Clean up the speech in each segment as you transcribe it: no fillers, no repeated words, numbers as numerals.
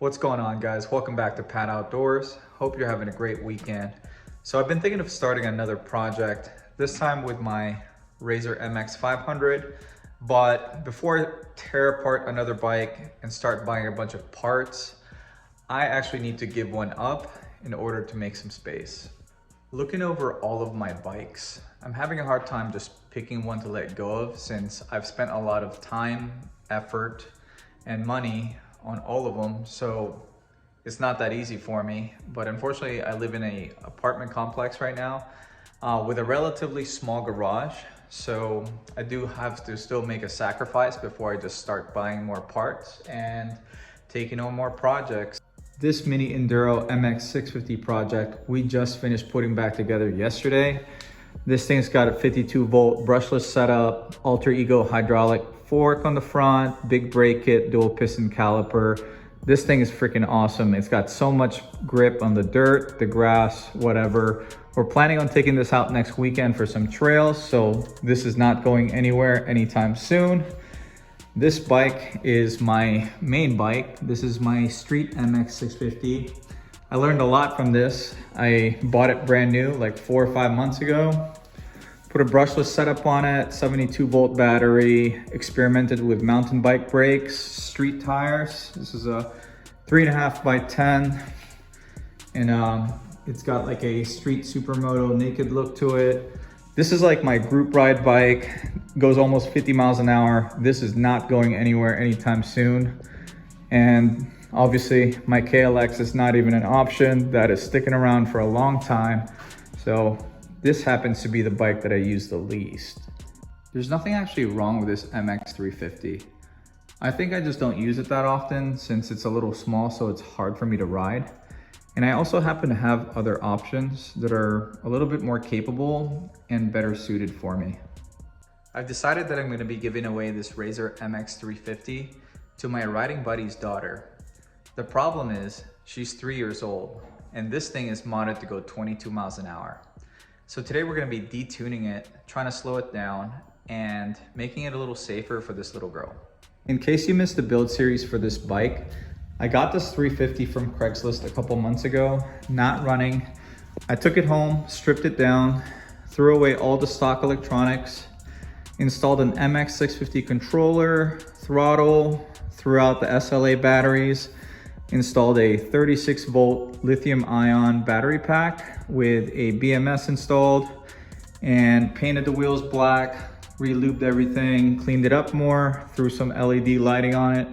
What's going on, guys? Welcome back to Pat Outdoors. Hope you're having a great weekend. So I've been thinking of starting another project, this time with my Razor MX500. But before I tear apart another bike and start buying a bunch of parts, I actually need to give one up in order to make some space. Looking over all of my bikes, I'm having a hard time just picking one to let go of, since I've spent a lot of time, effort, and money on all of them. So it's not that easy for me. But unfortunately, I live in a apartment complex right now with a relatively small garage. So I do have to still make a sacrifice before I just start buying more parts and taking on more projects. This mini enduro MX650 project, we just finished putting back together yesterday. This thing's got a 52 volt brushless setup, Alter Ego hydraulic fork on the front, big brake kit, dual piston caliper. This thing is freaking awesome. It's got so much grip on the dirt, the grass, whatever. We're planning on taking this out next weekend for some trails, so this is not going anywhere anytime soon. This bike is my main bike. This is my street MX650. I learned a lot from this. I bought it brand new like 4 or 5 months ago. Put a brushless setup on it, 72 volt battery, experimented with mountain bike brakes, street tires. This is a 3.5 by 10. And it's got like a street supermoto naked look to it. This is like my group ride bike, goes almost 50 miles an hour. This is not going anywhere anytime soon. And obviously my KLX is not even an option. That is sticking around for a long time. So this happens to be the bike that I use the least. There's nothing actually wrong with this MX350. I think I just don't use it that often since it's a little small, so it's hard for me to ride. And I also happen to have other options that are a little bit more capable and better suited for me. I've decided that I'm going to be giving away this Razor MX350 to my riding buddy's daughter. The problem is she's 3 years old and this thing is modded to go 22 miles an hour. So today we're going to be detuning it, trying to slow it down and making it a little safer for this little girl. In case you missed the build series for this bike, I got this 350 from Craigslist a couple months ago, not running. I took it home, stripped it down, threw away all the stock electronics, installed an MX650 controller, throttle, threw out the SLA batteries, installed a 36 volt lithium ion battery pack with a BMS installed, and painted the wheels black, re-lubed everything, cleaned it up more, threw some LED lighting on it.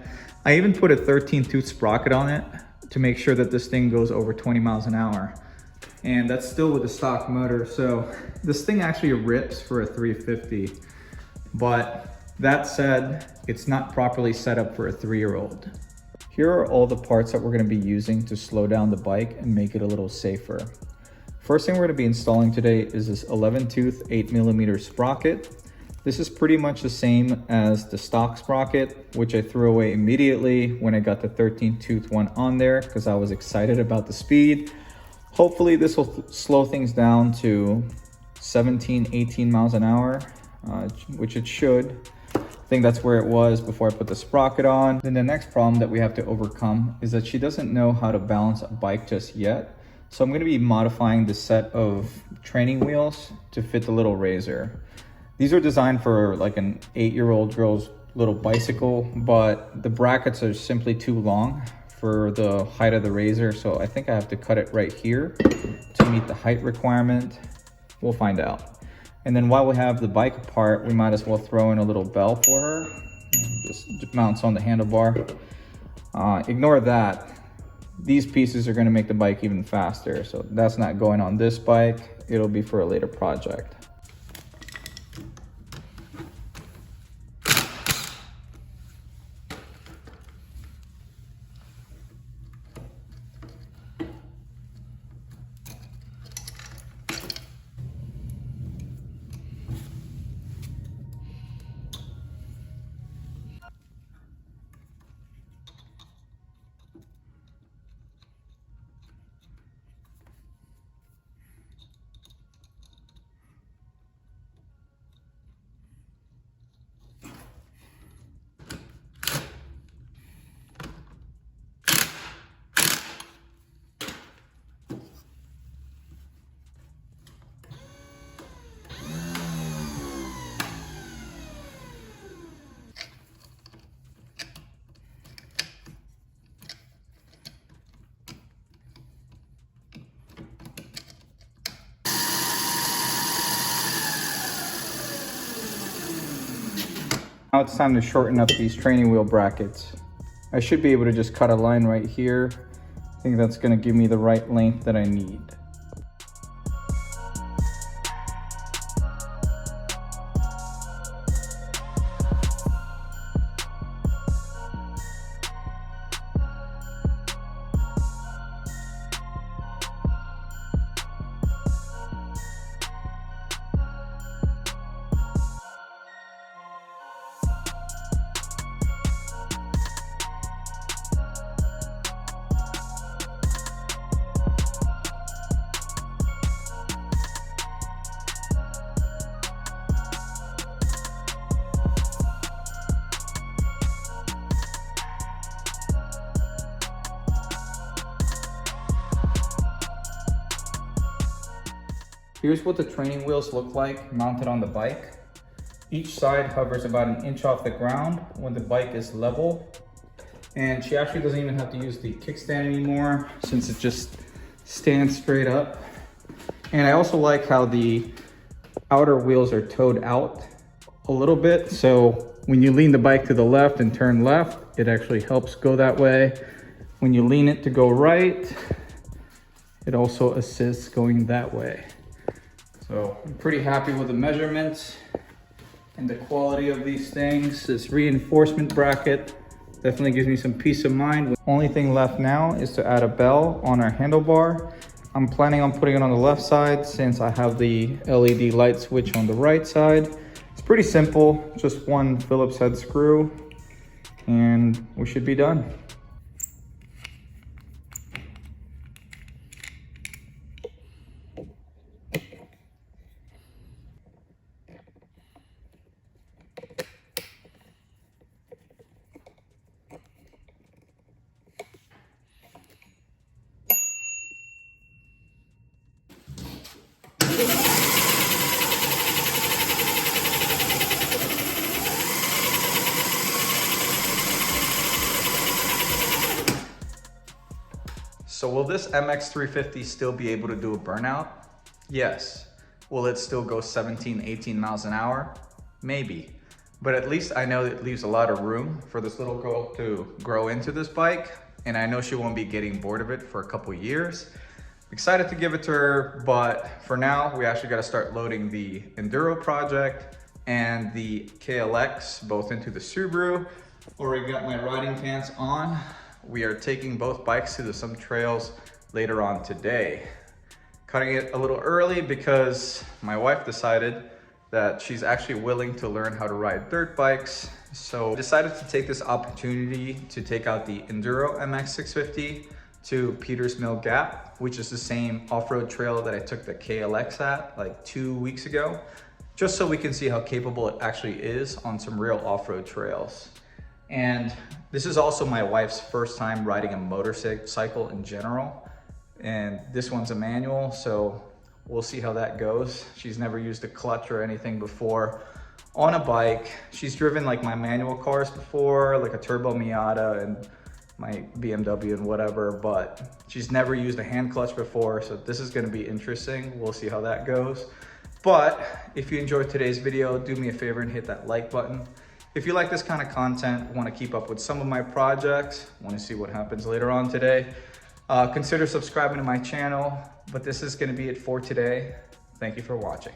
I even put a 13-tooth sprocket on it to make sure that this thing goes over 20 miles an hour. And that's still with the stock motor. So this thing actually rips for a 350. But that said, it's not properly set up for a 3-year-old. Here are all the parts that we're going to be using to slow down the bike and make it a little safer. First thing we're going to be installing today is this 11-tooth 8mm sprocket. This is pretty much the same as the stock sprocket, which I threw away immediately when I got the 13-tooth one on there because I was excited about the speed. Hopefully this will slow things down to 17, 18 miles an hour, which it should. I think that's where it was before I put the sprocket on. Then the next problem that we have to overcome is that she doesn't know how to balance a bike just yet. So I'm going to be modifying the set of training wheels to fit the little Razor. These are designed for like an 8-year-old girl's little bicycle, but the brackets are simply too long for the height of the Razor. So I think I have to cut it right here to meet the height requirement. We'll find out. And then while we have the bike apart, we might as well throw in a little bell for her. Just mounts on the handlebar. Ignore that. These pieces are going to make the bike even faster. So that's not going on this bike. It'll be for a later project. Now it's time to shorten up these training wheel brackets. I should be able to just cut a line right here. I think that's going to give me the right length that I need. Here's what the training wheels look like mounted on the bike. Each side hovers about an inch off the ground when the bike is level. And she actually doesn't even have to use the kickstand anymore since it just stands straight up. And I also like how the outer wheels are toed out a little bit. So when you lean the bike to the left and turn left, it actually helps go that way. When you lean it to go right, it also assists going that way. So I'm pretty happy with the measurements and the quality of these things. This reinforcement bracket definitely gives me some peace of mind. Only thing left now is to add a bell on our handlebar. I'm planning on putting it on the left side since I have the LED light switch on the right side. It's pretty simple, just one Phillips head screw and we should be done. So will this MX350 still be able to do a burnout? Yes. Will it still go 17, 18 miles an hour? Maybe. But at least I know it leaves a lot of room for this little girl to grow into this bike. And I know she won't be getting bored of it for a couple years. Excited to give it to her, but for now, we actually got to start loading the Enduro project and the KLX both into the Subaru. Already got my riding pants on. We are taking both bikes to some trails later on today. Cutting it a little early because my wife decided that she's actually willing to learn how to ride dirt bikes. So I decided to take this opportunity to take out the Enduro MX650 to Peters Mill Gap, which is the same off-road trail that I took the KLX at like 2 weeks ago, just so we can see how capable it actually is on some real off-road trails. And this is also my wife's first time riding a motorcycle in general. And this one's a manual, so we'll see how that goes. She's never used a clutch or anything before on a bike. She's driven like my manual cars before, like a Turbo Miata and my BMW and whatever, but she's never used a hand clutch before. So this is gonna be interesting. We'll see how that goes. But if you enjoyed today's video, do me a favor and hit that like button. If you like this kind of content, want to keep up with some of my projects, want to see what happens later on today, consider subscribing to my channel. But this is going to be it for today. Thank you for watching.